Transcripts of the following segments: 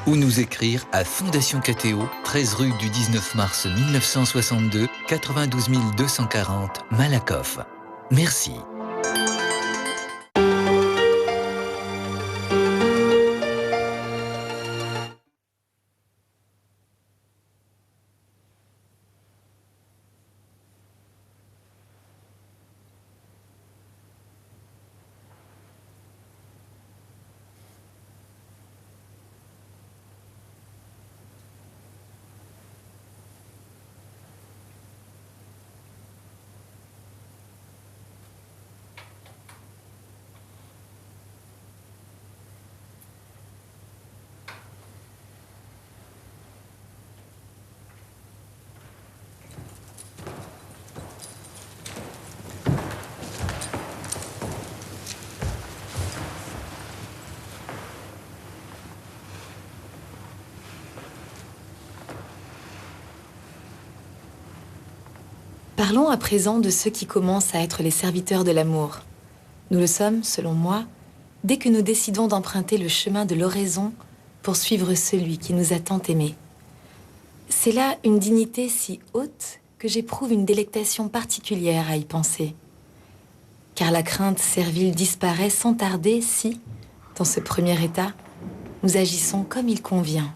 ou nous écrire à Fondation KTO, 13 rue du 19 mars 1962, 92 240 Malakoff. Merci. Parlons à présent de ceux qui commencent à être les serviteurs de l'amour. Nous le sommes, selon moi, dès que nous décidons d'emprunter le chemin de l'oraison pour suivre celui qui nous a tant aimés. C'est là une dignité si haute que j'éprouve une délectation particulière à y penser. Car la crainte servile disparaît sans tarder si, dans ce premier état, nous agissons comme il convient.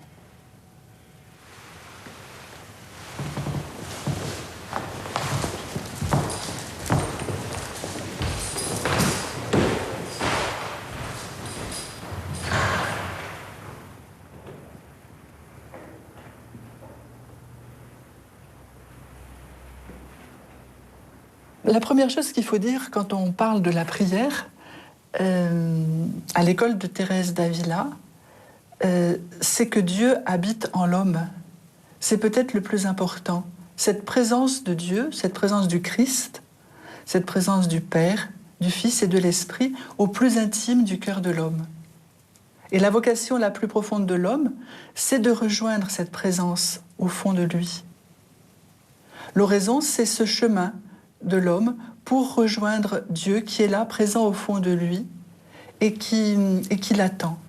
La première chose qu'il faut dire quand on parle de la prière, à l'école de Thérèse d'Avila, c'est que Dieu habite en l'homme. C'est peut-être le plus important. Cette présence de Dieu, cette présence du Christ, cette présence du Père, du Fils et de l'Esprit au plus intime du cœur de l'homme. Et la vocation la plus profonde de l'homme, c'est de rejoindre cette présence au fond de lui. L'oraison, c'est ce chemin de l'homme pour rejoindre Dieu qui est là, présent au fond de lui et qui l'attend.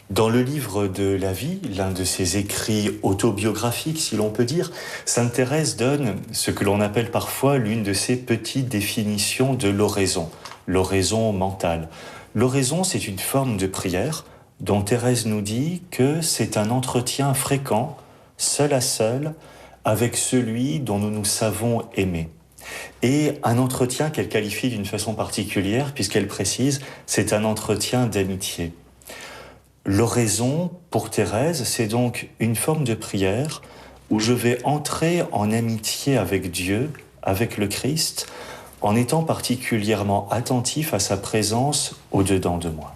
Dans le livre de la vie, l'un de ses écrits autobiographiques, si l'on peut dire, Sainte Thérèse donne ce que l'on appelle parfois l'une de ses petites définitions de l'oraison, l'oraison mentale. L'oraison, c'est une forme de prière dont Thérèse nous dit que c'est un entretien fréquent, seul à seul, avec celui dont nous nous savons aimer. Et un entretien qu'elle qualifie d'une façon particulière, puisqu'elle précise, c'est un entretien d'amitié. L'oraison, pour Thérèse, c'est donc une forme de prière où je vais entrer en amitié avec Dieu, avec le Christ, en étant particulièrement attentif à sa présence au-dedans de moi.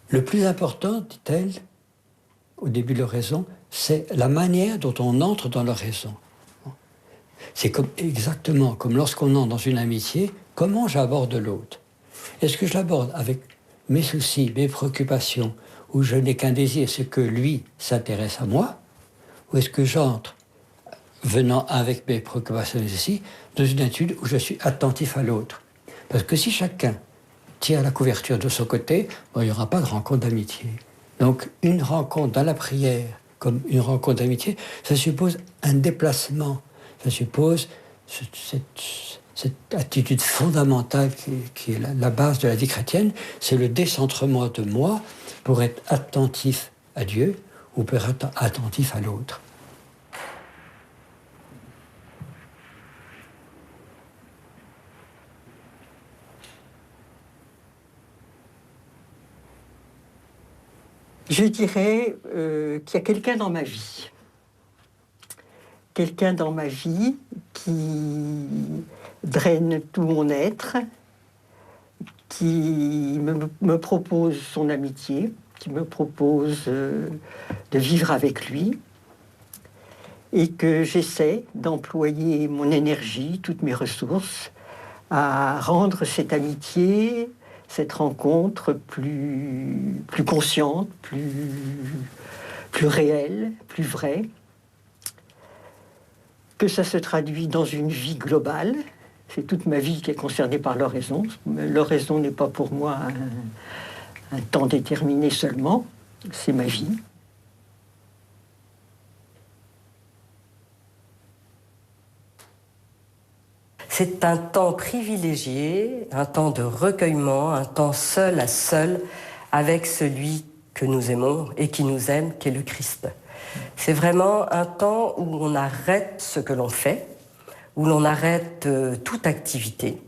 Le plus important, dit-elle, au début de l'oraison, c'est la manière dont on entre dans l'oraison. C'est exactement comme lorsqu'on entre dans une amitié, comment j'aborde l'autre. Est-ce que je l'aborde avec mes soucis, mes préoccupations, où je n'ai qu'un désir, c'est que lui s'intéresse à moi, ou est-ce que j'entre, venant avec mes préoccupations ici, dans une attitude où je suis attentif à l'autre. Parce que si chacun tire la couverture de son côté, il n'y aura pas de rencontre d'amitié. Donc une rencontre dans la prière, comme une rencontre d'amitié, ça suppose un déplacement, ça suppose cette attitude fondamentale qui est la base de la vie chrétienne, c'est le décentrement de moi pour être attentif à Dieu ou pour être attentif à l'autre. Je dirais qu'il y a quelqu'un dans ma vie. Quelqu'un dans ma vie qui draine tout mon être, qui me propose son amitié, qui me propose de vivre avec lui, et que j'essaie d'employer mon énergie, toutes mes ressources, à rendre cette amitié, cette rencontre plus consciente, plus réelle, plus vraie. Que ça se traduit dans une vie globale. C'est toute ma vie qui est concernée par l'oraison. L'oraison n'est pas pour moi un temps déterminé seulement, c'est ma vie. C'est un temps privilégié, un temps de recueillement, un temps seul à seul avec celui que nous aimons et qui nous aime, qui est le Christ. C'est vraiment un temps où on arrête ce que l'on fait, où l'on arrête toute activité.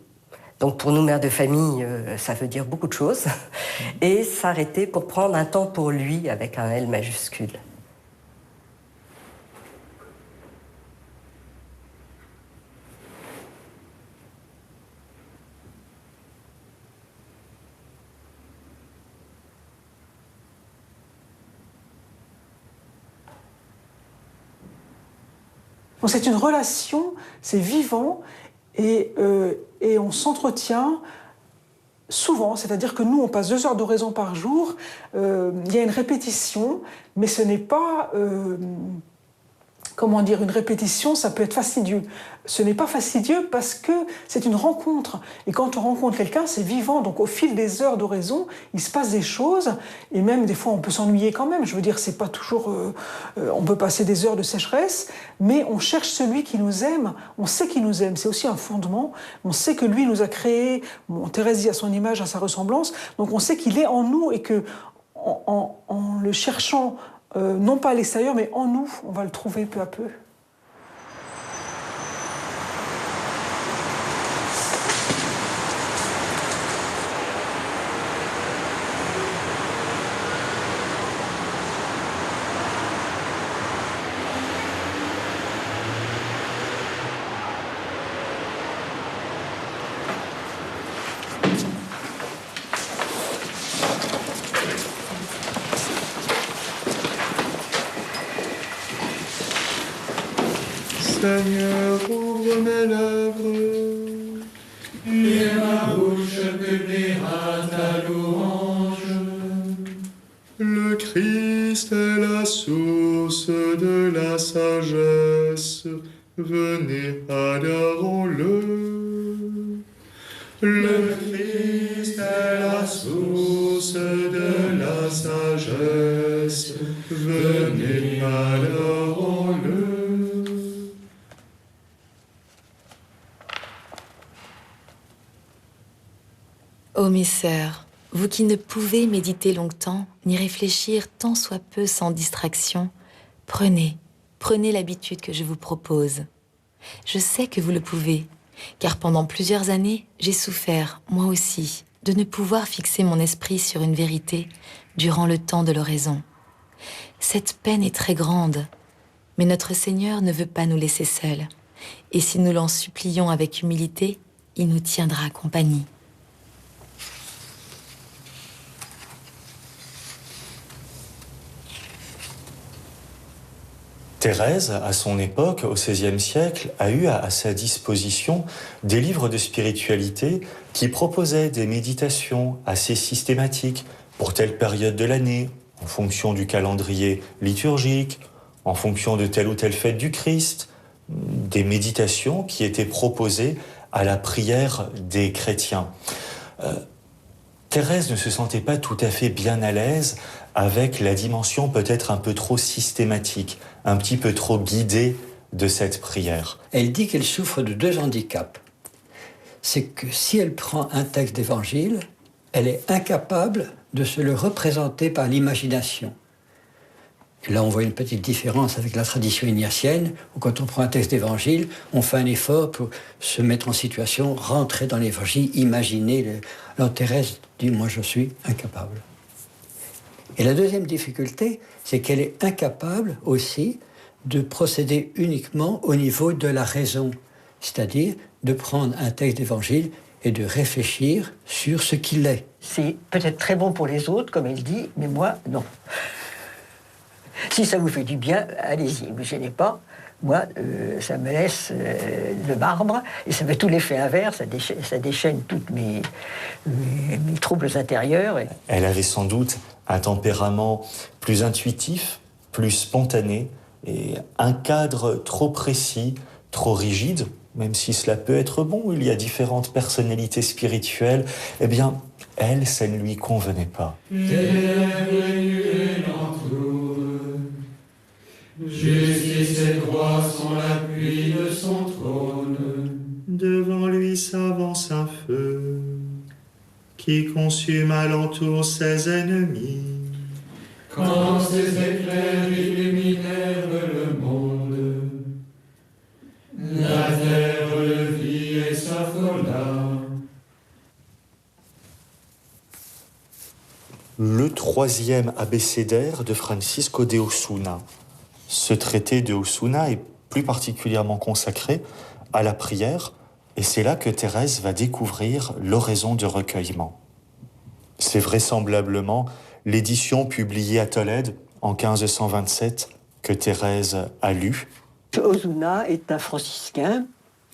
Donc pour nous, mères de famille, ça veut dire beaucoup de choses. Et s'arrêter pour prendre un temps pour lui avec un L majuscule. Bon, c'est une relation, c'est vivant et on s'entretient souvent, c'est-à-dire que nous on passe 2 heures d'oraison par jour, il y a une répétition, mais ce n'est pas, comment dire, une répétition, ça peut être fastidieux. Ce n'est pas fastidieux parce que c'est une rencontre. Et quand on rencontre quelqu'un, c'est vivant. Donc au fil des heures d'oraison, il se passe des choses. Et même des fois, on peut s'ennuyer quand même. Je veux dire, c'est pas toujours... on peut passer des heures de sécheresse, mais on cherche celui qui nous aime. On sait qu'il nous aime. C'est aussi un fondement. On sait que lui nous a créés. Bon, Thérèse dit à son image, à sa ressemblance. Donc on sait qu'il est en nous et que en le cherchant... non pas à l'extérieur, mais en nous, on va le trouver peu à peu. Seigneur, ouvre mes lèvres, et ma bouche publiera ta louange. Le Christ est la source de la sagesse, venez, adorons-le. Le Christ est la source de la sagesse, venez, adorons-le. Ô mes sœurs, vous qui ne pouvez méditer longtemps, ni réfléchir tant soit peu sans distraction, prenez l'habitude que je vous propose. Je sais que vous le pouvez, car pendant plusieurs années, j'ai souffert, moi aussi, de ne pouvoir fixer mon esprit sur une vérité durant le temps de l'oraison. Cette peine est très grande, mais notre Seigneur ne veut pas nous laisser seuls, et si nous l'en supplions avec humilité, il nous tiendra compagnie. Thérèse, à son époque, au XVIe siècle, a eu à sa disposition des livres de spiritualité qui proposaient des méditations assez systématiques pour telle période de l'année, en fonction du calendrier liturgique, en fonction de telle ou telle fête du Christ, des méditations qui étaient proposées à la prière des chrétiens. Thérèse ne se sentait pas tout à fait bien à l'aise avec la dimension peut-être un peu trop systématique, un petit peu trop guidée de cette prière. Elle dit qu'elle souffre de 2 handicaps. C'est que si elle prend un texte d'évangile, elle est incapable de se le représenter par l'imagination. Et là, on voit une petite différence avec la tradition ignatienne, où quand on prend un texte d'évangile, on fait un effort pour se mettre en situation, rentrer dans l'évangile, imaginer. Alors Thérèse dit, moi je suis incapable. Et la deuxième difficulté, c'est qu'elle est incapable aussi de procéder uniquement au niveau de la raison, c'est-à-dire de prendre un texte d'évangile et de réfléchir sur ce qu'il est. C'est peut-être très bon pour les autres, comme elle dit, mais moi, non. Si ça vous fait du bien, allez-y, ne me gênez pas. Moi, ça me laisse le marbre, et ça fait tout l'effet inverse, ça déchaîne tous mes troubles intérieurs. Elle avait sans doute un tempérament plus intuitif, plus spontané, et un cadre trop précis, trop rigide, même si cela peut être bon, il y a différentes personnalités spirituelles, eh bien, elle, ça ne lui convenait pas. Justice et droit sont l'appui de son trône. Devant lui s'avance un feu qui consume alentour ses ennemis. Quand ses éclairs illuminèrent le monde, la terre le vit et s'affola. Le troisième abécédaire de Francisco de Osuna. Ce traité de Osuna est plus particulièrement consacré à la prière, et c'est là que Thérèse va découvrir l'oraison de recueillement. C'est vraisemblablement l'édition publiée à Tolède en 1527 que Thérèse a lue. Osuna est un franciscain,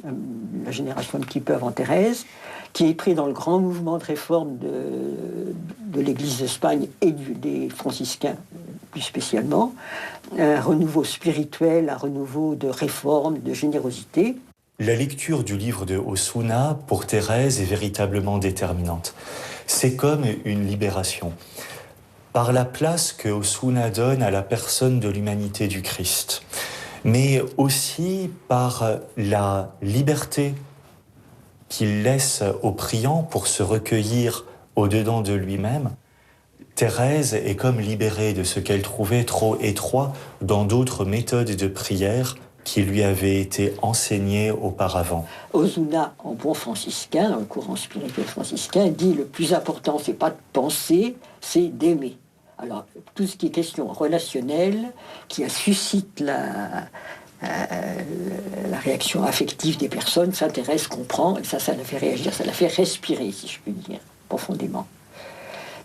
la génération un petit peu avant Thérèse, qui est pris dans le grand mouvement de réforme de l'Église d'Espagne et des franciscains plus spécialement, un renouveau spirituel, un renouveau de réforme, de générosité. La lecture du livre de Osuna, pour Thérèse, est véritablement déterminante. C'est comme une libération. Par la place que Osuna donne à la personne de l'humanité du Christ, mais aussi par la liberté qu'il laisse au priant pour se recueillir au-dedans de lui-même, Thérèse est comme libérée de ce qu'elle trouvait trop étroit dans d'autres méthodes de prière qui lui avaient été enseignées auparavant. Osuna, en bon franciscain, dans le courant spirituel franciscain, dit le plus important, c'est pas de penser, c'est d'aimer. Alors, tout ce qui est question relationnelle, qui suscite la réaction affective des personnes, ça, Thérèse comprend, et ça la fait réagir, ça la fait respirer, si je puis dire, profondément.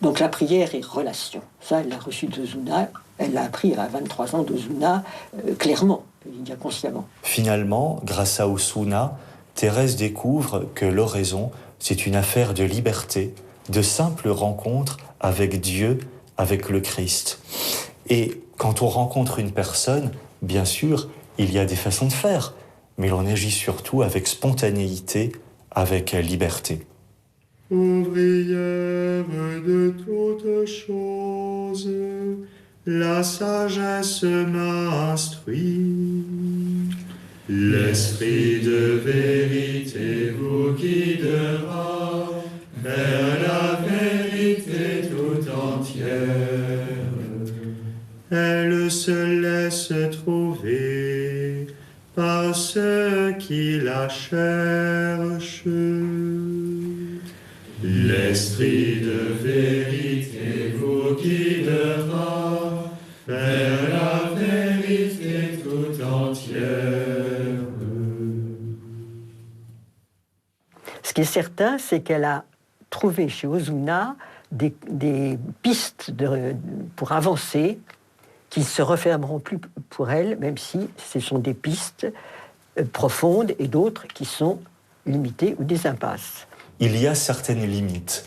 Donc la prière est relation. Ça, elle l'a reçu d'Osuna, elle l'a appris à 23 ans d'Osuna, clairement, consciemment. Finalement, grâce à Osuna, Thérèse découvre que l'oraison, c'est une affaire de liberté, de simple rencontre avec Dieu, avec le Christ. Et quand on rencontre une personne, bien sûr, il y a des façons de faire, mais l'on agit surtout avec spontanéité, avec liberté. Ouvrière de toutes choses, la sagesse m'a instruit. L'esprit de vérité vous guidera vers la vérité tout entière. Elle se laisse trouver par ceux qui la cherchent. L'esprit de vérité vous guidera vers la vérité tout entière. Ce qui est certain, c'est qu'elle a trouvé chez Osuna des pistes pour avancer qui ne se refermeront plus pour elle, même si ce sont des pistes profondes et d'autres qui sont limitées ou des impasses. Il y a certaines limites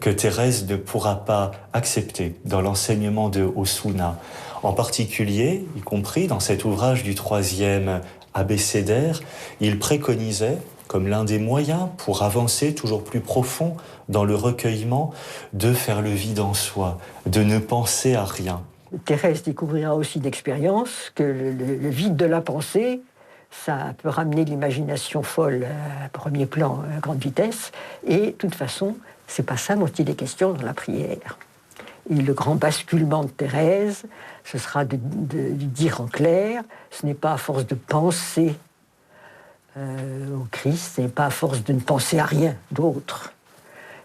que Thérèse ne pourra pas accepter dans l'enseignement de Osuna. En particulier, y compris dans cet ouvrage du troisième abécédaire, il préconisait, comme l'un des moyens pour avancer toujours plus profond dans le recueillement, de faire le vide en soi, de ne penser à rien. Thérèse découvrira aussi d'expérience que le vide de la pensée, ça peut ramener l'imagination folle à premier plan, à grande vitesse, et de toute façon, c'est pas ça dont il est question dans la prière. Et le grand basculement de Thérèse, ce sera de dire en clair, ce n'est pas à force de penser au Christ, ce n'est pas à force de ne penser à rien d'autre.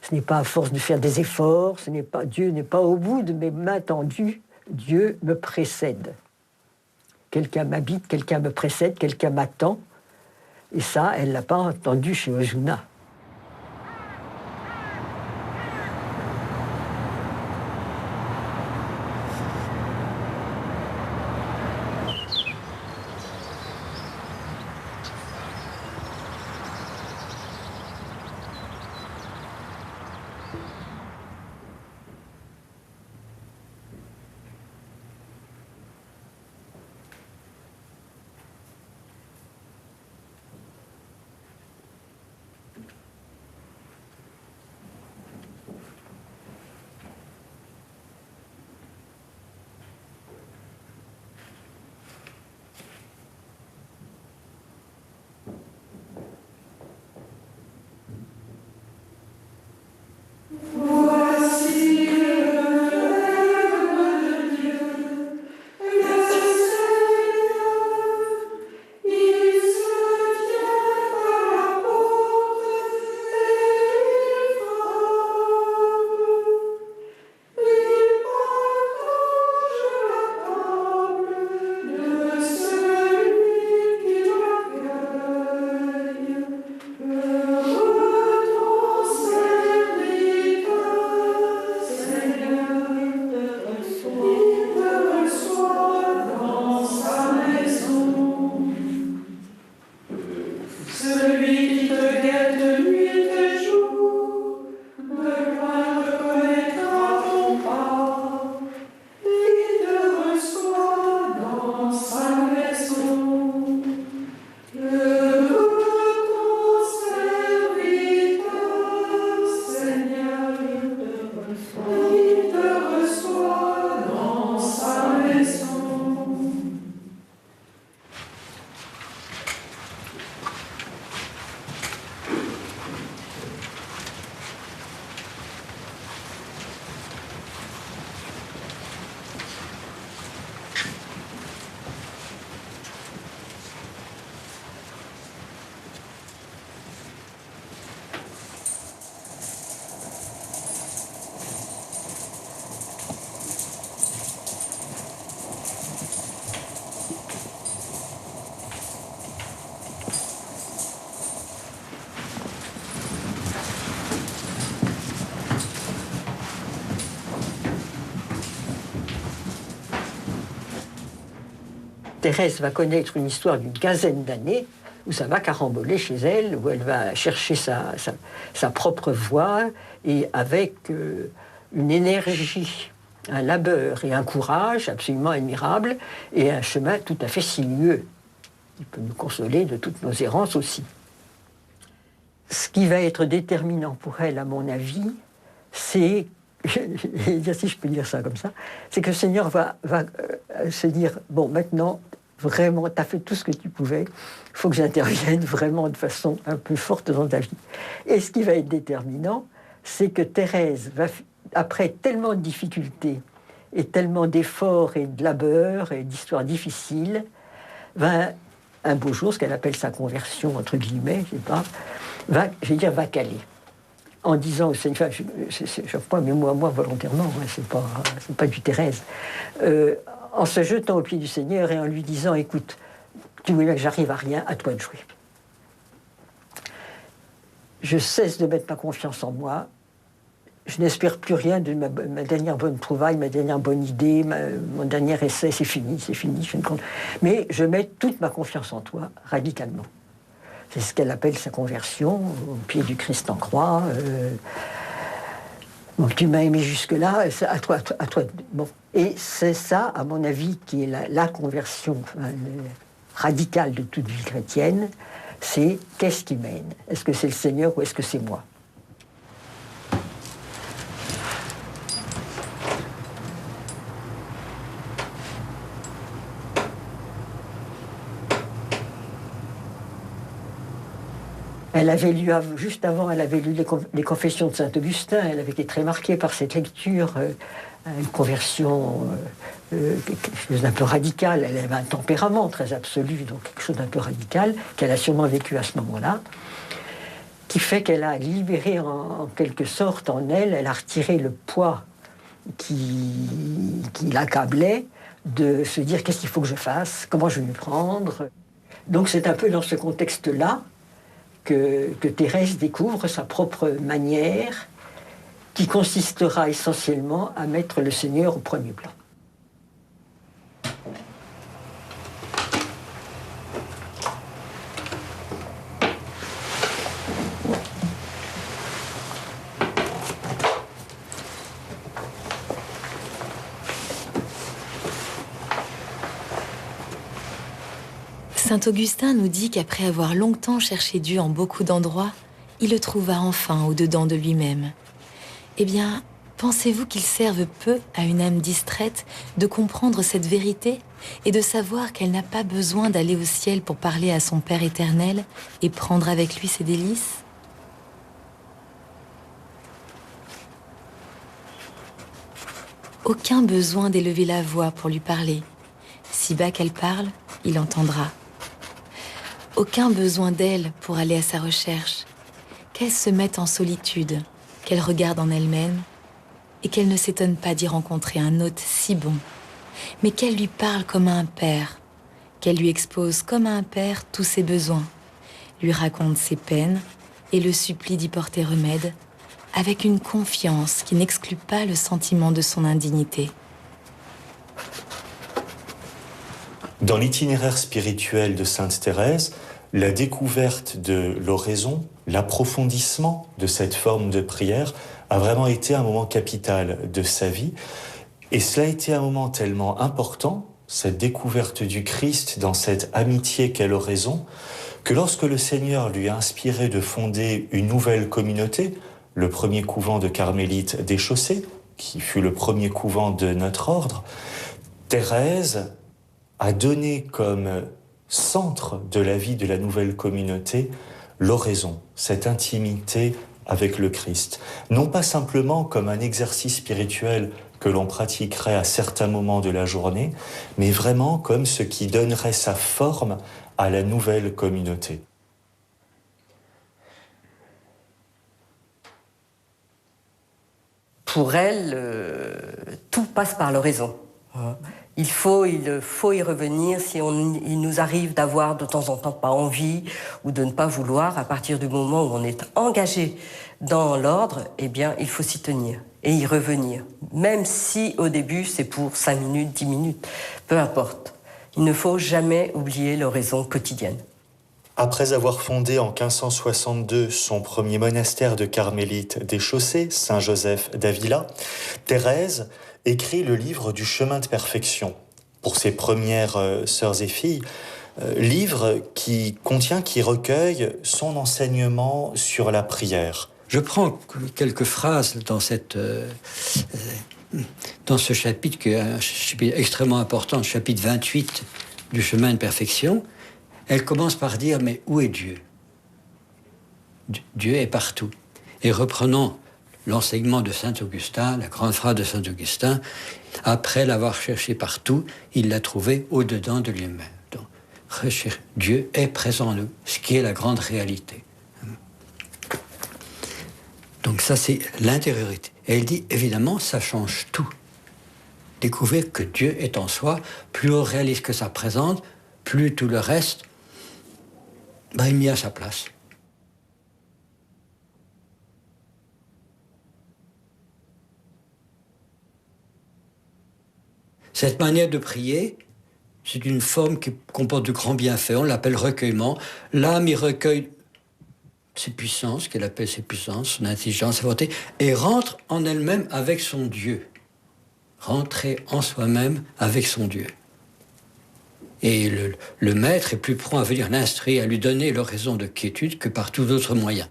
Ce n'est pas à force de faire des efforts, Dieu n'est pas au bout de mes mains tendues, Dieu me précède. Quelqu'un m'habite, quelqu'un me précède, quelqu'un m'attend. Et ça, elle ne l'a pas entendu chez Osuna. Thérèse va connaître une histoire d'une quinzaine d'années où ça va caramboler chez elle, où elle va chercher sa propre voie, et avec une énergie, un labeur et un courage absolument admirables, et un chemin tout à fait sinueux. Il peut nous consoler de toutes nos errances aussi. Ce qui va être déterminant pour elle, à mon avis, c'est, si je peux dire ça comme ça, c'est que le Seigneur va se dire, bon, maintenant, vraiment, tu as fait tout ce que tu pouvais, il faut que j'intervienne vraiment de façon un peu forte dans ta vie. Et ce qui va être déterminant, c'est que Thérèse va, après tellement de difficultés et tellement d'efforts et de labeur et d'histoires difficiles, va un beau jour, ce qu'elle appelle sa conversion, entre guillemets, je sais pas, va caler. En disant au Seigneur, je crois, mais moi volontairement, hein, c'est pas du Thérèse, en se jetant au pied du Seigneur et en lui disant, écoute, tu veux que j'arrive à rien, à toi de jouer. Je cesse de mettre ma confiance en moi, je n'espère plus rien de ma dernière bonne trouvaille, ma dernière bonne idée, mon dernier essai, c'est fini, je ne compte. Mais je mets toute ma confiance en toi, radicalement. C'est ce qu'elle appelle sa conversion, au pied du Christ en croix. Bon, tu m'as aimé jusque-là, à toi. Bon. Et c'est ça, à mon avis, qui est la conversion radicale de toute vie chrétienne, c'est qu'est-ce qui mène? Est-ce que c'est le Seigneur ou est-ce que c'est moi? Elle avait lu, juste avant, elle avait lu les Confessions de Saint-Augustin. Elle avait été très marquée par cette lecture, une conversion quelque chose d'un peu radical. Elle avait un tempérament très absolu, donc quelque chose d'un peu radical, qu'elle a sûrement vécu à ce moment-là, qui fait qu'elle a libéré en quelque sorte en elle, elle a retiré le poids qui l'accablait, de se dire qu'est-ce qu'il faut que je fasse, comment je vais m'y prendre. Donc c'est un peu dans ce contexte-là que Thérèse découvre sa propre manière, qui consistera essentiellement à mettre le Seigneur au premier plan. Saint Augustin nous dit qu'après avoir longtemps cherché Dieu en beaucoup d'endroits, il le trouva enfin au-dedans de lui-même. Eh bien, pensez-vous qu'il serve peu à une âme distraite de comprendre cette vérité et de savoir qu'elle n'a pas besoin d'aller au ciel pour parler à son Père éternel et prendre avec lui ses délices? Aucun besoin d'élever la voix pour lui parler. Si bas qu'elle parle, il entendra. Aucun besoin d'elle pour aller à sa recherche, qu'elle se mette en solitude, qu'elle regarde en elle-même, et qu'elle ne s'étonne pas d'y rencontrer un hôte si bon, mais qu'elle lui parle comme à un père, qu'elle lui expose comme à un père tous ses besoins, lui raconte ses peines et le supplie d'y porter remède, avec une confiance qui n'exclut pas le sentiment de son indignité. Dans l'itinéraire spirituel de Sainte Thérèse, la découverte de l'oraison, l'approfondissement de cette forme de prière a vraiment été un moment capital de sa vie. Et cela a été un moment tellement important, cette découverte du Christ dans cette amitié qu'est l'oraison, que lorsque le Seigneur lui a inspiré de fonder une nouvelle communauté, le premier couvent de Carmélites des Chaussées, qui fut le premier couvent de notre ordre, Thérèse a donné comme centre de la vie de la nouvelle communauté l'oraison, cette intimité avec le Christ. Non pas simplement comme un exercice spirituel que l'on pratiquerait à certains moments de la journée, mais vraiment comme ce qui donnerait sa forme à la nouvelle communauté. Pour elle, tout passe par l'oraison. Il faut y revenir si il nous arrive d'avoir de temps en temps pas envie ou de ne pas vouloir. À partir du moment où on est engagé dans l'ordre, eh bien, il faut s'y tenir et y revenir. Même si au début c'est pour 5 minutes, 10 minutes, peu importe. Il ne faut jamais oublier l'oraison quotidienne. Après avoir fondé en 1562 son premier monastère de carmélites des Chaussées, Saint-Joseph d'Avila, Thérèse écrit le livre du chemin de perfection pour ses premières sœurs et filles, livre qui recueille son enseignement sur la prière. Je prends quelques phrases dans ce chapitre, qui est un chapitre extrêmement important, le chapitre 28 du chemin de perfection. Elle commence par dire « Mais où est Dieu ?» Dieu est partout. Et reprenons l'enseignement de saint Augustin, la grande phrase de saint Augustin, « Après l'avoir cherché partout, il l'a trouvé au-dedans de lui-même. » Donc, Dieu est présent en nous, ce qui est la grande réalité. Donc ça, c'est l'intériorité. Et elle dit, évidemment, ça change tout. Découvrir que Dieu est en soi, plus on réalise que ça présente, plus tout le reste, il met à sa place. Cette manière de prier, c'est une forme qui comporte de grands bienfaits. On l'appelle recueillement. L'âme y recueille ses puissances, qu'elle appelle ses puissances, son intelligence, sa volonté, et rentre en elle-même avec son Dieu. Rentrer en soi-même avec son Dieu. Et le maître est plus prompt à venir l'instruire, à lui donner l'oraison de quiétude que par tout autre moyen.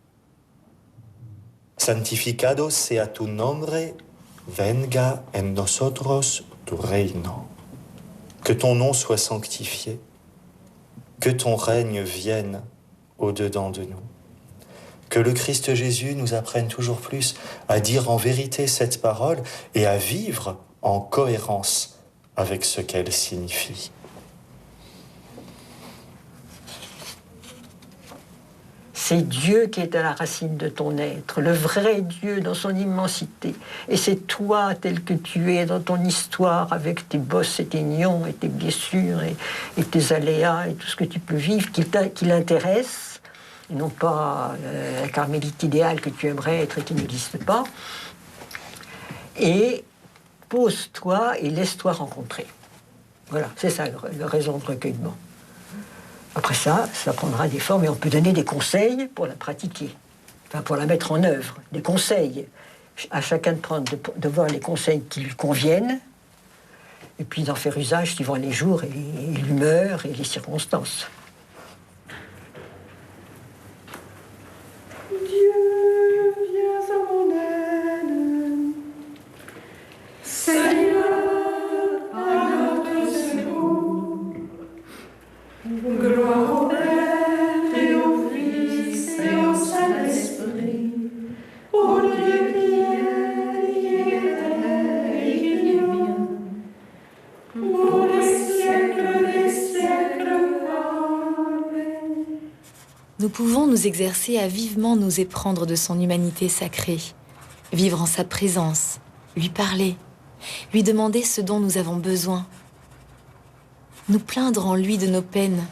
Santificado sea tu nombre, venga en nosotros tu reino. Que ton nom soit sanctifié, que ton règne vienne au-dedans de nous. Que le Christ Jésus nous apprenne toujours plus à dire en vérité cette parole et à vivre en cohérence avec ce qu'elle signifie. C'est Dieu qui est à la racine de ton être, le vrai Dieu dans son immensité. Et c'est toi tel que tu es dans ton histoire, avec tes bosses et tes nions et tes blessures et tes aléas et tout ce que tu peux vivre, qui l'intéresse, et non pas la carmélite idéale que tu aimerais être et qui n'existe pas. Et pose-toi et laisse-toi rencontrer. Voilà, c'est ça la raison de recueillement. Après ça prendra des formes et on peut donner des conseils pour la pratiquer, enfin pour la mettre en œuvre, des conseils. À chacun de voir les conseils qui lui conviennent et puis d'en faire usage suivant les jours et l'humeur et les circonstances. Dieu, viens à mon aide. Seigneur, à notre secours. Gloire au Père et au Fils et au Saint-Esprit, au Dieu qui est et qui vient, pour les siècles des siècles. Amen. Nous pouvons nous exercer à vivement nous éprendre de son humanité sacrée, vivre en sa présence, lui parler, lui demander ce dont nous avons besoin, nous plaindre en lui de nos peines.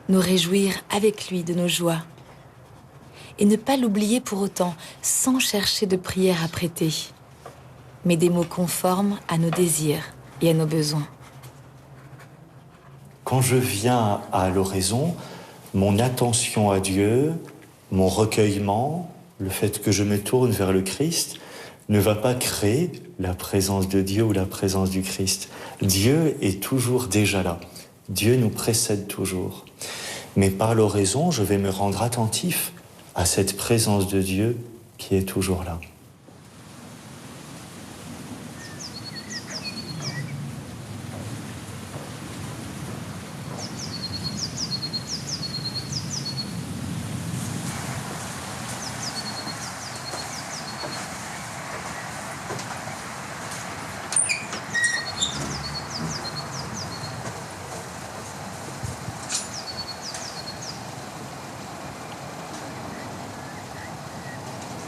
Nous réjouir avec lui de nos joies. Et ne pas l'oublier pour autant, sans chercher de prière à prêter, mais des mots conformes à nos désirs et à nos besoins. Quand je viens à l'oraison, mon attention à Dieu, mon recueillement, le fait que je me tourne vers le Christ, ne va pas créer la présence de Dieu ou la présence du Christ. Dieu est toujours déjà là. Dieu nous précède toujours. Mais par l'oraison, je vais me rendre attentif à cette présence de Dieu qui est toujours là.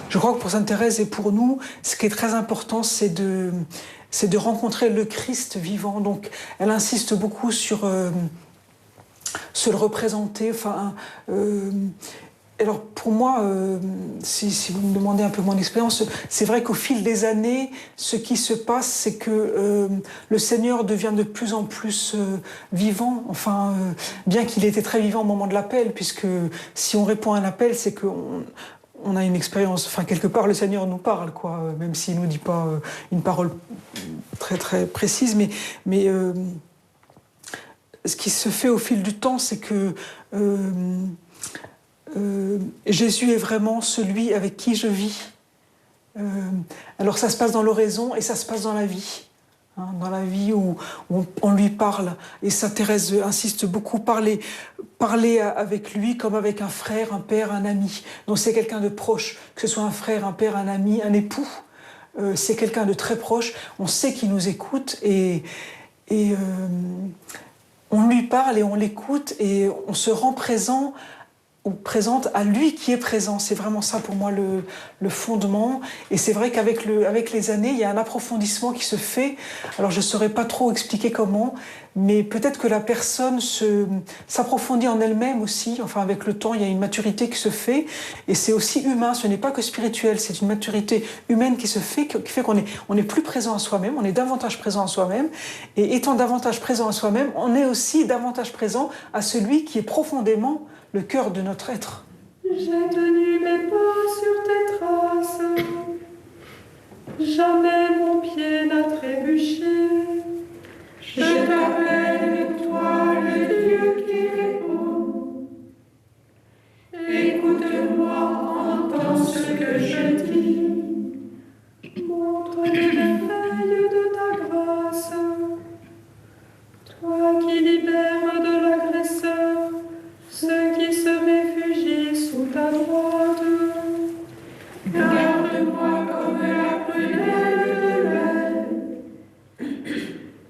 Je crois que pour Sainte Thérèse et pour nous, ce qui est très important, c'est de rencontrer le Christ vivant. Donc, elle insiste beaucoup sur se le représenter. Enfin, Alors pour moi, si vous me demandez un peu mon expérience, c'est vrai qu'au fil des années, ce qui se passe, c'est que le Seigneur devient de plus en plus vivant. Enfin, bien qu'il était très vivant au moment de l'appel, puisque si on répond à un appel, c'est qu'on a une expérience. Enfin, quelque part, le Seigneur nous parle, quoi, même s'il nous dit pas une parole très très précise, mais ce qui se fait au fil du temps, c'est que Jésus est vraiment celui avec qui je vis. Alors ça se passe dans l'oraison et ça se passe dans la vie. Hein, dans la vie où on lui parle. Et Sainte Thérèse insiste beaucoup, parler avec lui comme avec un frère, un père, un ami. Donc c'est quelqu'un de proche, que ce soit un frère, un père, un ami, un époux. C'est quelqu'un de très proche. On sait qu'il nous écoute et on lui parle et on l'écoute et on se rend présent ou présente à lui qui est présent. C'est vraiment ça pour moi le fondement. Et c'est vrai qu'avec les années, il y a un approfondissement qui se fait. Alors je ne saurais pas trop expliquer comment, mais peut-être que la personne s'approfondit en elle-même aussi. Enfin, avec le temps, il y a une maturité qui se fait. Et c'est aussi humain, ce n'est pas que spirituel, c'est une maturité humaine qui se fait, qui fait qu'on est plus présent à soi-même, on est davantage présent à soi-même. Et étant davantage présent à soi-même, on est aussi davantage présent à celui qui est profondément le cœur de notre être. J'ai tenu mes pas sur tes traces, jamais mon pied n'a trébuché. Je t'appelle, toi, le Dieu qui répond. Écoute-moi, entends ce que je dis. Montre les merveilles de ta grâce, toi qui libères de l'agresseur ceux qui se réfugient sous ta droite. Garde-moi comme la prunelle de l'aile,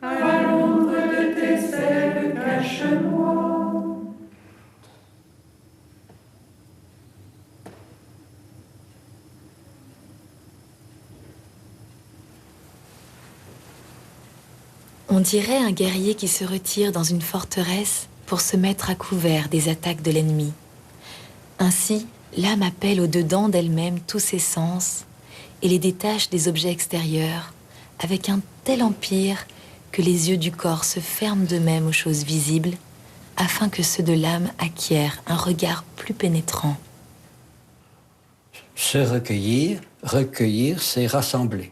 à l'ombre de tes ailes, cache-moi. On dirait un guerrier qui se retire dans une forteresse pour se mettre à couvert des attaques de l'ennemi. Ainsi, l'âme appelle au-dedans d'elle-même tous ses sens et les détache des objets extérieurs avec un tel empire que les yeux du corps se ferment d'eux-mêmes aux choses visibles afin que ceux de l'âme acquièrent un regard plus pénétrant. Se recueillir, c'est rassembler.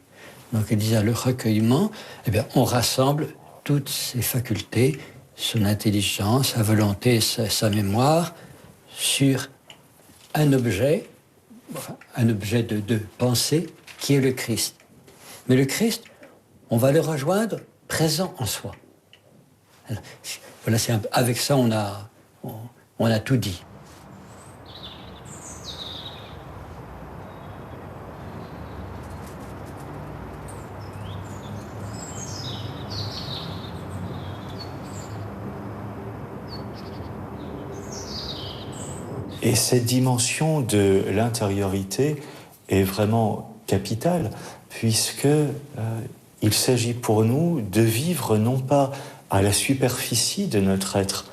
Donc il disait le recueillement, eh bien, on rassemble toutes ses facultés, son intelligence, sa volonté, sa mémoire, sur un objet de pensée qui est le Christ. Mais le Christ, on va le rejoindre présent en soi. Alors, voilà, avec ça, on a tout dit. Et cette dimension de l'intériorité est vraiment capitale, puisque il s'agit pour nous de vivre non pas à la superficie de notre être,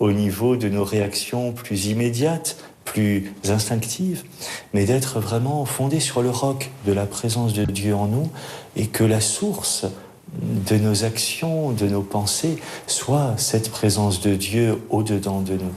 au niveau de nos réactions plus immédiates, plus instinctives, mais d'être vraiment fondé sur le roc de la présence de Dieu en nous, et que la source de nos actions, de nos pensées, soit cette présence de Dieu au-dedans de nous.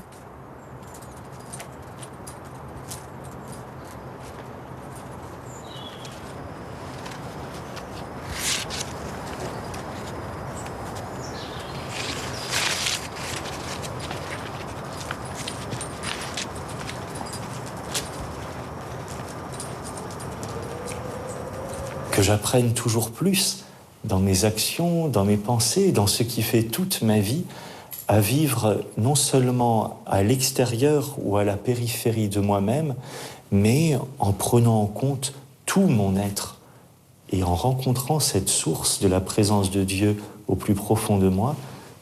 Que j'apprenne toujours plus dans mes actions, dans mes pensées, dans ce qui fait toute ma vie, à vivre non seulement à l'extérieur ou à la périphérie de moi-même, mais en prenant en compte tout mon être et en rencontrant cette source de la présence de Dieu au plus profond de moi.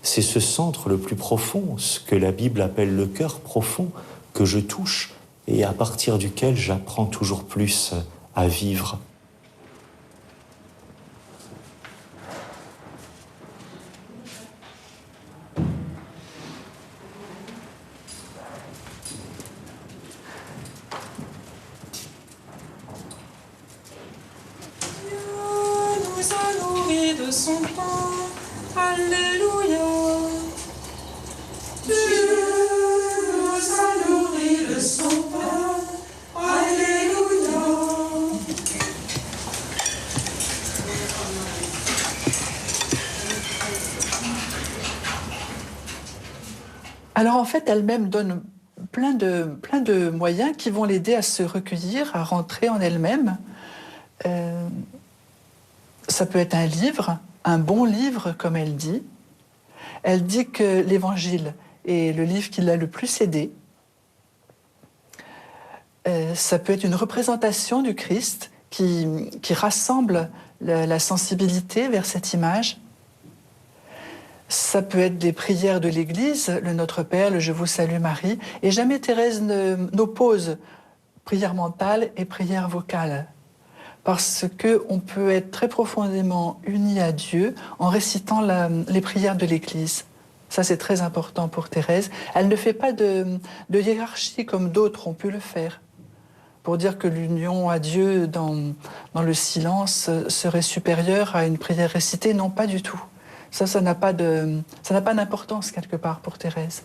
C'est ce centre le plus profond, ce que la Bible appelle le cœur profond, que je touche et à partir duquel j'apprends toujours plus à vivre. de son pain. Alléluia. Dieu nous a nourris de son pain. Alléluia. Alors en fait, elle-même donne plein de moyens qui vont l'aider à se recueillir, à rentrer en elle-même. Ça peut être un livre, un bon livre, comme elle dit. Elle dit que l'Évangile est le livre qui l'a le plus aidée. Ça peut être une représentation du Christ qui rassemble la sensibilité vers cette image. Ça peut être des prières de l'Église, le Notre Père, le Je vous salue Marie. Et jamais Thérèse n'oppose prière mentale et prière vocale. Parce qu'on peut être très profondément uni à Dieu en récitant les prières de l'Église. Ça, c'est très important pour Thérèse. Elle ne fait pas de hiérarchie comme d'autres ont pu le faire, pour dire que l'union à Dieu dans le silence serait supérieure à une prière récitée. Non, pas du tout. Ça n'a pas d'importance quelque part pour Thérèse.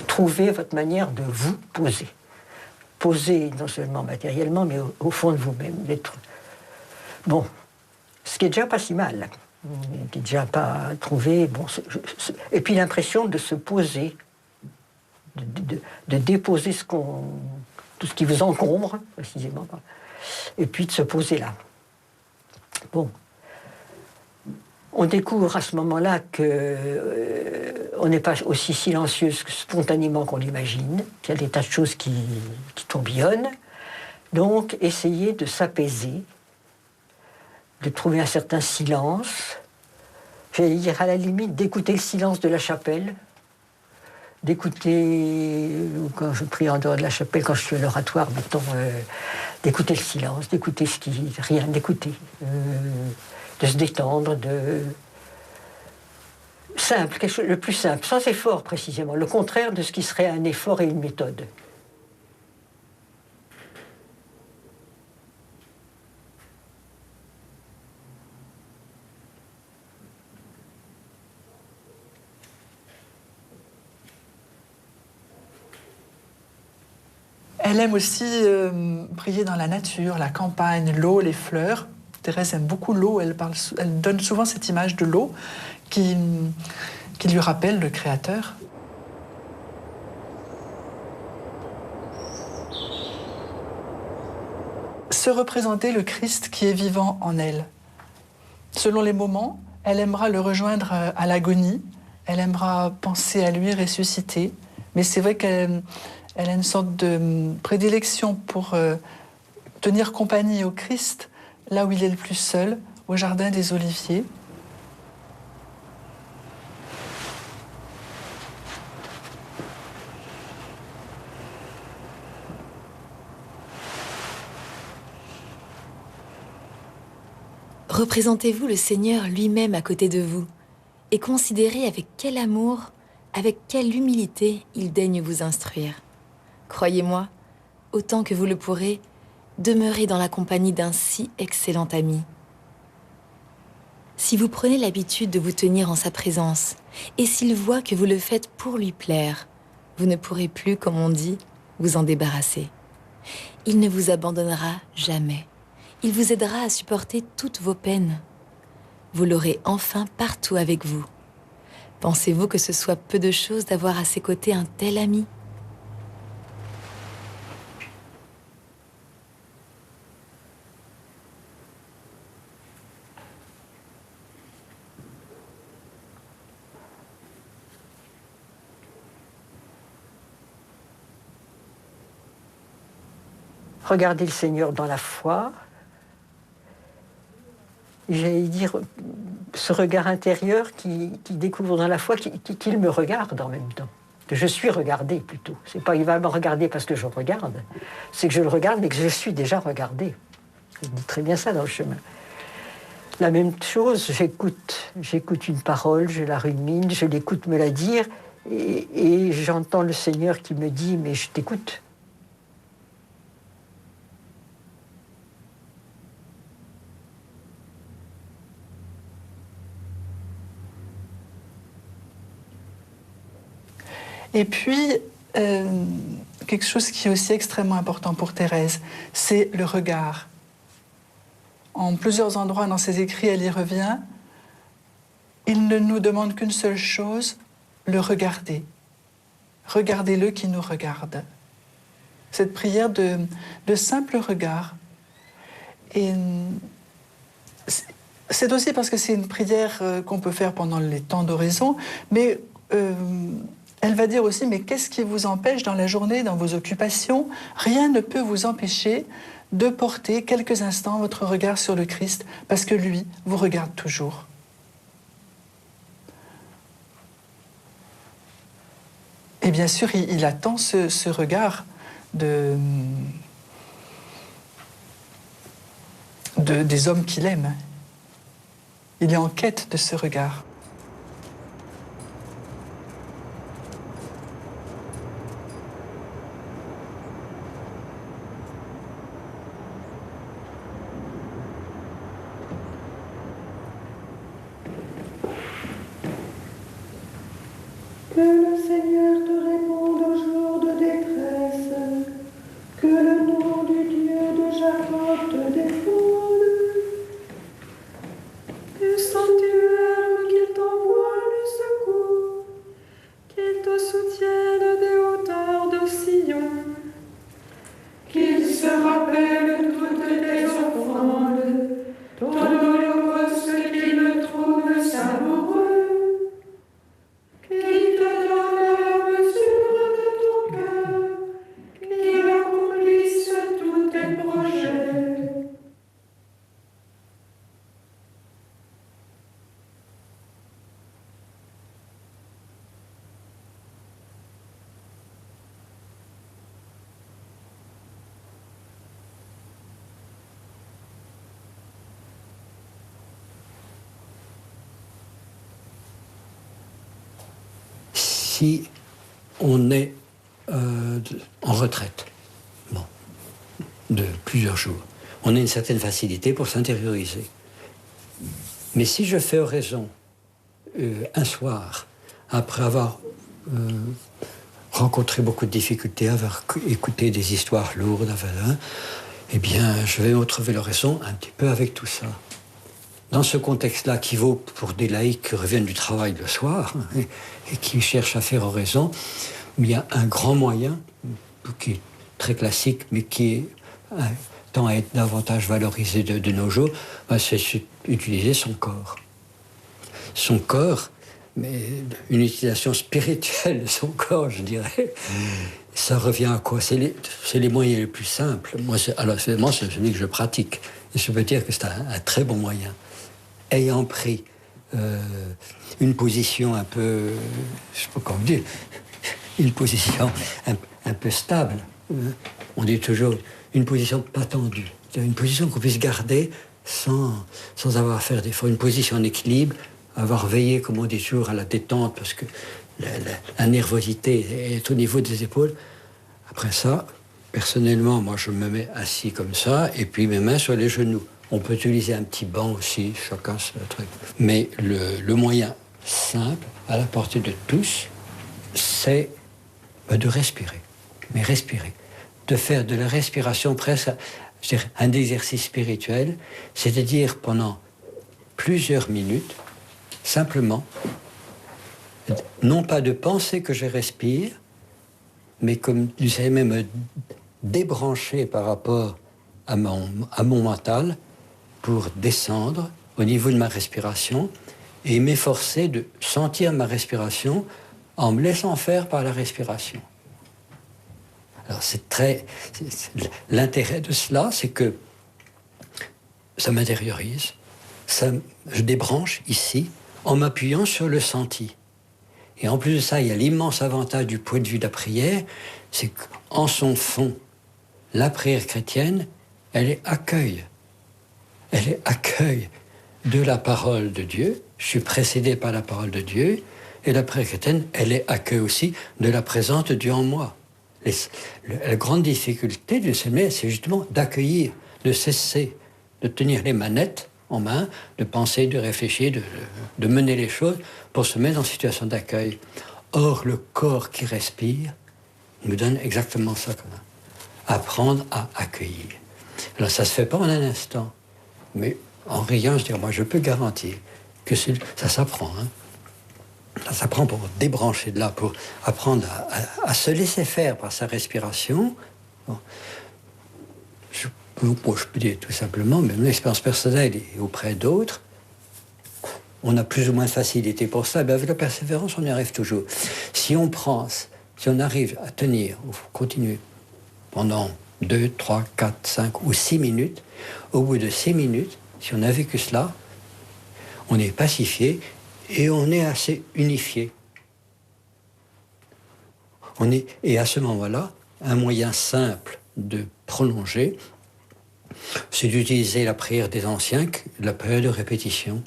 Trouvez votre manière de vous poser. Poser non seulement matériellement, mais au fond de vous-même. D'être... Bon, ce qui est déjà pas si mal. Qui n'est déjà pas trouvé. Bon, et puis l'impression de se poser, de déposer tout ce qui vous encombre, précisément. Et puis de se poser là. Bon. On découvre à ce moment-là qu'on n'est pas aussi silencieuse spontanément qu'on l'imagine, qu'il y a des tas de choses qui tourbillonnent. Donc, essayez de s'apaiser, de trouver un certain silence, j'allais dire à la limite d'écouter le silence de la chapelle, d'écouter, quand je prie en dehors de la chapelle, quand je suis à l'oratoire, mettons, d'écouter le silence, d'écouter rien, d'écouter, de se détendre, simple, quelque chose, le plus simple, sans effort précisément, le contraire de ce qui serait un effort et une méthode. Elle aime aussi prier dans la nature, la campagne, l'eau, les fleurs. Thérèse aime beaucoup l'eau, elle donne souvent cette image de l'eau qui lui rappelle le Créateur. Se représenter le Christ qui est vivant en elle. Selon les moments, elle aimera le rejoindre à l'agonie, elle aimera penser à lui ressuscité, mais c'est vrai qu'elle a une sorte de prédilection pour tenir compagnie au Christ, là où il est le plus seul, au jardin des Oliviers. Représentez-vous le Seigneur lui-même à côté de vous et considérez avec quel amour, avec quelle humilité il daigne vous instruire. Croyez-moi, autant que vous le pourrez, demeurez dans la compagnie d'un si excellent ami. Si vous prenez l'habitude de vous tenir en sa présence, et s'il voit que vous le faites pour lui plaire, vous ne pourrez plus, comme on dit, vous en débarrasser. Il ne vous abandonnera jamais. Il vous aidera à supporter toutes vos peines. Vous l'aurez enfin partout avec vous. Pensez-vous que ce soit peu de chose d'avoir à ses côtés un tel ami ? Regardez le Seigneur dans la foi. J'allais dire, ce regard intérieur qui découvre dans la foi qu'il me regarde en même temps. Que je suis regardé plutôt. C'est pas il va me regarder parce que je regarde, c'est que je le regarde mais que je suis déjà regardé. Il dit très bien ça dans le chemin. la même chose, j'écoute une parole, je la rumine, je l'écoute me la dire, et j'entends le Seigneur qui me dit « mais je t'écoute ». Et puis, quelque chose qui est aussi extrêmement important pour Thérèse, c'est le regard. En plusieurs endroits dans ses écrits, elle y revient. Il ne nous demande qu'une seule chose, le regarder. Regardez-le qui nous regarde. Cette prière de simple regard. Et c'est aussi parce que c'est une prière qu'on peut faire pendant les temps d'oraison, mais elle va dire aussi, mais qu'est-ce qui vous empêche dans la journée, dans vos occupations? Rien ne peut vous empêcher de porter quelques instants votre regard sur le Christ, parce que lui vous regarde toujours. Et bien sûr, il attend ce regard des hommes qu'il aime. Il est en quête de ce regard. Que le Seigneur te réponde au jour de détresse, que le nom du Dieu de Jacob te défende, que sanctuaire qu'il t'envoie le secours, qu'il te soutienne des hauteurs de Sion, qu'il se rappelle toutes tes offrandes, ton holocauste qu'il le trouve savoureux. Si on est en retraite, bon, de plusieurs jours, on a une certaine facilité pour s'intérioriser. Mais si je fais oraison un soir, après avoir rencontré beaucoup de difficultés, avoir écouté des histoires lourdes, eh bien, je vais me retrouver l'oraison un petit peu avec tout ça. Dans ce contexte-là, qui vaut pour des laïcs qui reviennent du travail le soir et qui cherchent à faire oraison, il y a un grand moyen, qui est très classique, mais qui tend à être davantage valorisé de nos jours, c'est utiliser son corps. Son corps, mais une utilisation spirituelle de son corps, je dirais, ça revient à quoi? C'est les moyens les plus simples. Moi, c'est celui que je pratique. Et je peux dire que c'est un très bon moyen. Ayant pris une position un peu, je sais pas comment dire, une position un peu stable. On dit toujours une position pas tendue. Une position qu'on puisse garder sans avoir à faire d'efforts. Une position en équilibre, avoir veillé, comme on dit toujours, à la détente, parce que la nervosité est au niveau des épaules. Après ça, personnellement, moi je me mets assis comme ça, et puis mes mains sur les genoux. On peut utiliser un petit banc aussi, chacun ce truc. Mais le moyen simple, à la portée de tous, c'est de respirer. Mais respirer. De faire de la respiration presque, je dirais, un exercice spirituel, c'est-à-dire pendant plusieurs minutes, simplement, non pas de penser que je respire, mais comme, vous savez, même débrancher par rapport à mon mental, pour descendre au niveau de ma respiration et m'efforcer de sentir ma respiration en me laissant faire par la respiration. Alors l'intérêt de cela, c'est que ça m'intériorise, je débranche ici en m'appuyant sur le senti. Et en plus de ça, il y a l'immense avantage du point de vue de la prière, c'est qu'en son fond, la prière chrétienne, elle est accueil. Elle est accueil de la parole de Dieu, je suis précédé par la parole de Dieu, et la prière chrétienne, elle est accueille aussi de la présence de Dieu en moi. La grande difficulté du séminaire, c'est justement d'accueillir, de cesser, de tenir les manettes en main, de penser, de réfléchir, de mener les choses pour se mettre en situation d'accueil. Or, le corps qui respire nous donne exactement ça. Apprendre à accueillir. Alors, ça ne se fait pas en un instant, mais en riant, je dirais, moi, je peux garantir que ça s'apprend. Hein. Ça s'apprend pour débrancher de là, pour apprendre à se laisser faire par sa respiration. Bon. Je peux dire tout simplement, mais mon expérience personnelle et auprès d'autres, on a plus ou moins de facilité pour ça. Mais avec la persévérance, on y arrive toujours. Si on arrive à tenir, ou continuer pendant 2, 3, 4, 5 ou 6 minutes, au bout de 6 minutes, si on a vécu cela, on est pacifié et on est assez unifié. Et à ce moment-là, un moyen simple de prolonger, c'est d'utiliser la prière des anciens, la prière de répétition,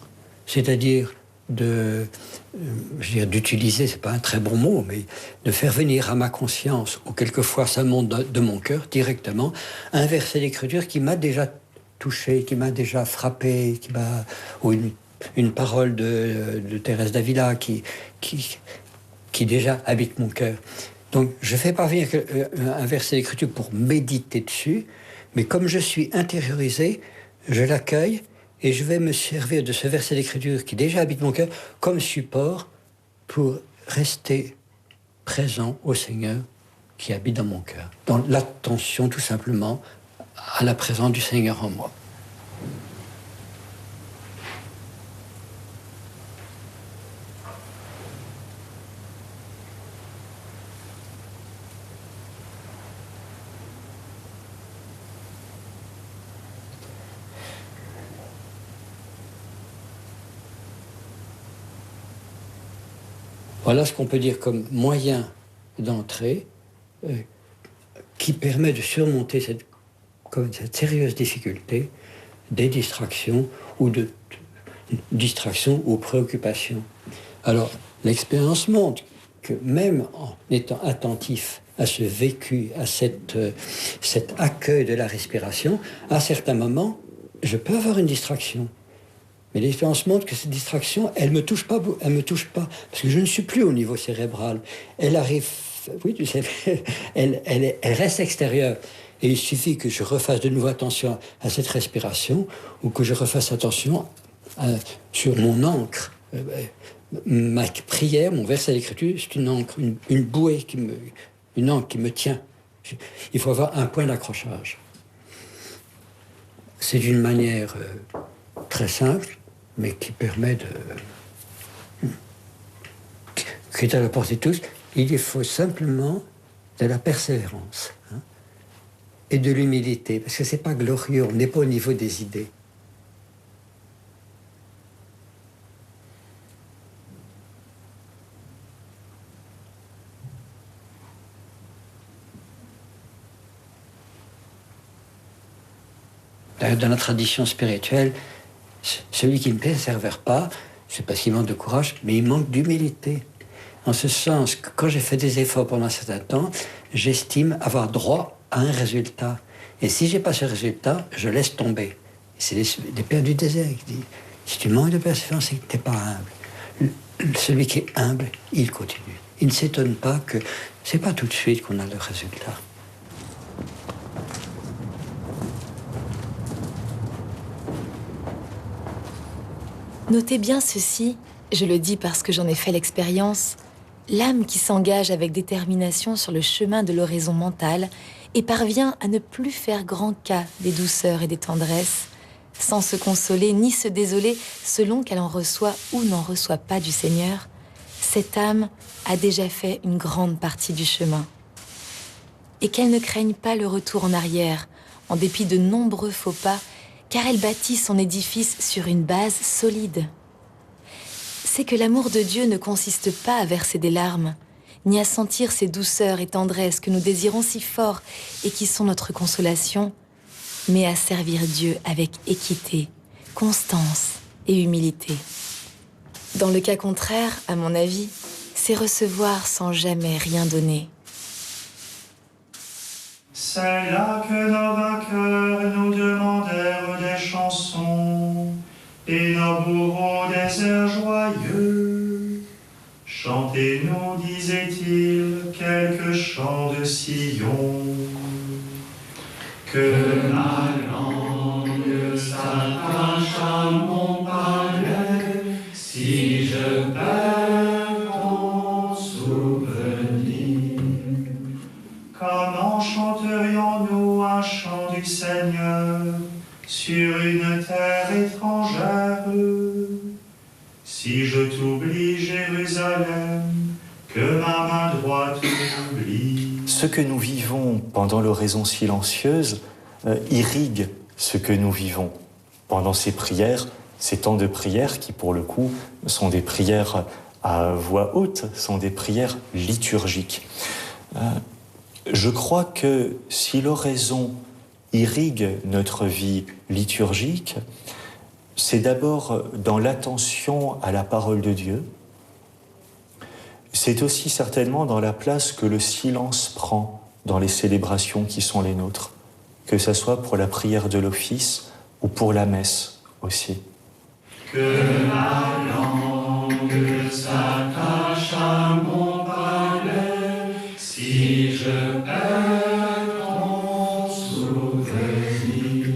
c'est-à-dire d'utiliser, c'est pas un très bon mot, mais de faire venir à ma conscience, ou quelquefois ça monte de mon cœur directement, un verset d'écriture qui m'a déjà touché, qui m'a déjà frappé, ou une parole de Thérèse d'Avila qui déjà habite mon cœur. Donc je ne fais pas venir un verset d'écriture pour méditer dessus, mais comme je suis intériorisé, je l'accueille et je vais me servir de ce verset d'écriture qui déjà habite mon cœur comme support pour rester présent au Seigneur qui habite dans mon cœur, dans l'attention tout simplement à la présence du Seigneur en moi. Voilà ce qu'on peut dire comme moyen d'entrée qui permet de surmonter cette sérieuse difficulté des distractions ou préoccupations. Alors, l'expérience montre que même en étant attentif à ce vécu, à cet accueil de la respiration, à certains moments, je peux avoir une distraction. Mais l'expérience montre que cette distraction, elle me touche pas, parce que je ne suis plus au niveau cérébral. Elle arrive, oui, tu sais, elle reste extérieure. Et il suffit que je refasse de nouveau attention à cette respiration, ou que je refasse attention sur mon ancre. Ma prière, mon verset d'écriture, c'est une ancre, une bouée, une ancre qui me tient. Il faut avoir un point d'accrochage. C'est d'une manière très simple, mais qui permet qui est à la portée de tous. Il faut simplement de la persévérance et de l'humilité, parce que c'est pas glorieux, on n'est pas au niveau des idées. Dans la tradition spirituelle, celui qui ne persévère pas, c'est parce qu'il manque de courage, mais il manque d'humilité. En ce sens que quand j'ai fait des efforts pendant un certain temps, j'estime avoir droit à un résultat. Et si j'ai pas ce résultat, je laisse tomber. C'est des pères du désert qui disent, si tu manques de persévérance, c'est que tu n'es pas humble. Celui qui est humble, il continue. Il ne s'étonne pas que c'est pas tout de suite qu'on a le résultat. Notez bien ceci, je le dis parce que j'en ai fait l'expérience, l'âme qui s'engage avec détermination sur le chemin de l'oraison mentale et parvient à ne plus faire grand cas des douceurs et des tendresses, sans se consoler ni se désoler selon qu'elle en reçoit ou n'en reçoit pas du Seigneur, cette âme a déjà fait une grande partie du chemin. Et qu'elle ne craigne pas le retour en arrière, en dépit de nombreux faux pas, car elle bâtit son édifice sur une base solide. C'est que l'amour de Dieu ne consiste pas à verser des larmes, ni à sentir ces douceurs et tendresses que nous désirons si fort et qui sont notre consolation, mais à servir Dieu avec équité, constance et humilité. Dans le cas contraire, à mon avis, c'est recevoir sans jamais rien donner. C'est là que nos vainqueurs nous demandèrent des chansons et nos bourreaux des airs joyeux. Chantez-nous, disait-il, quelques chants de Sion. Que ma langue s'attache à mon palais, si je perds ton souvenir. Comment chanterions-nous un chant du Seigneur sur une terre étrangère? Si je t'oublie, Jérusalem, que ma main droite t'oublie. Ce que nous vivons pendant l'oraison silencieuse irrigue ce que nous vivons pendant ces prières, ces temps de prière qui, pour le coup, sont des prières à voix haute, sont des prières liturgiques. Je crois que si l'oraison irrigue notre vie liturgique, c'est d'abord dans l'attention à la parole de Dieu. C'est aussi certainement dans la place que le silence prend dans les célébrations qui sont les nôtres, que ce soit pour la prière de l'office ou pour la messe aussi. Que ma langue s'attache à mon palais, si je perds ton souvenir.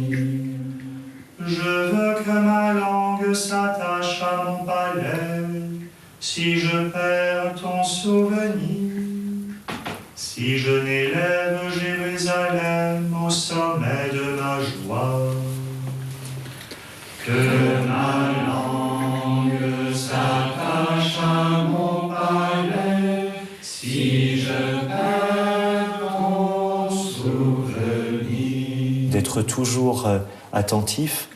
Je veux que ma langue s'attache à mon palais, si je perds ton souvenir. Si je n'élève Jérusalem au sommet de ma joie. Que ma langue s'attache à mon palais, si je perds ton souvenir. D'être toujours attentif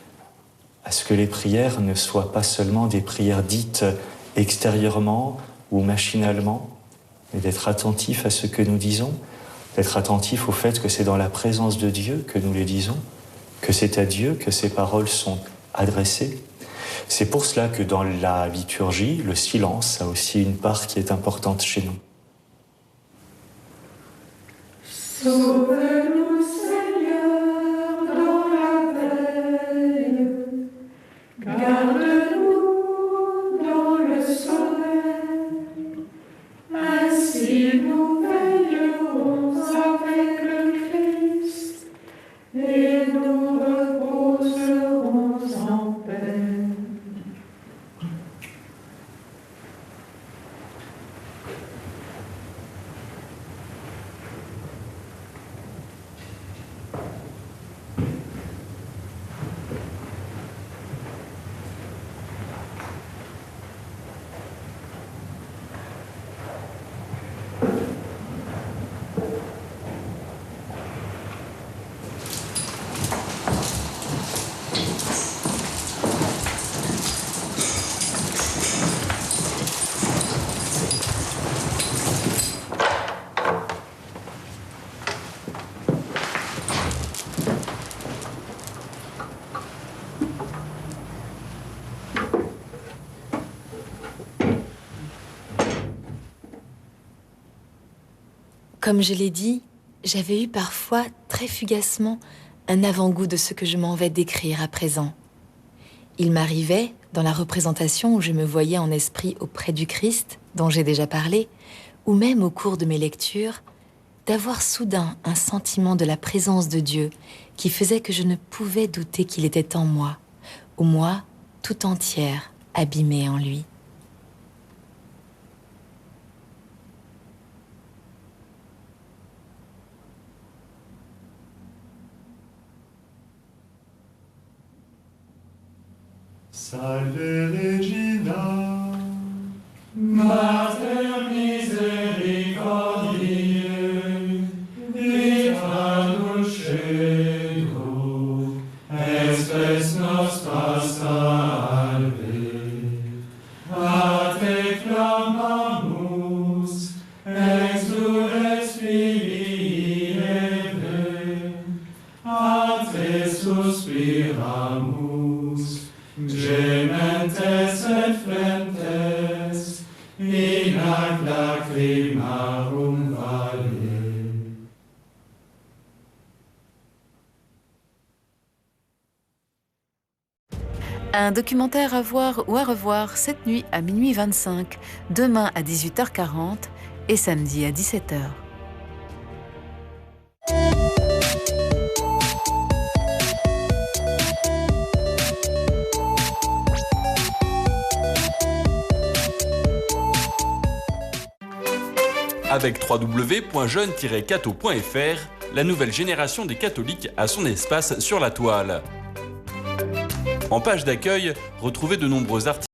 à ce que les prières ne soient pas seulement des prières dites extérieurement ou machinalement, mais d'être attentif à ce que nous disons, d'être attentif au fait que c'est dans la présence de Dieu que nous les disons, que c'est à Dieu que ces paroles sont adressées. C'est pour cela que dans la liturgie, le silence a aussi une part qui est importante chez nous. Sauve-nous, Seigneur, dans la veille, garde-nous dans le sommeil, ainsi nous veillerons avec le Christ et nous reposerons en paix. Comme je l'ai dit, j'avais eu parfois, très fugacement, un avant-goût de ce que je m'en vais décrire à présent. Il m'arrivait, dans la représentation où je me voyais en esprit auprès du Christ, dont j'ai déjà parlé, ou même au cours de mes lectures, d'avoir soudain un sentiment de la présence de Dieu qui faisait que je ne pouvais douter qu'il était en moi, ou moi, tout entière, abîmée en lui. Salve Regina, Mater misericordiae, vita dulcedo, espes nostra salve. A te clamamus, exules filii Eve, a te suspiramus, Gemens Inac lacrimarum vale. Un documentaire à voir ou à revoir cette nuit à minuit 25, demain à 18h40 et samedi à 17h. Avec www.jeune-catho.fr, la nouvelle génération des catholiques a son espace sur la toile. En page d'accueil, retrouvez de nombreux articles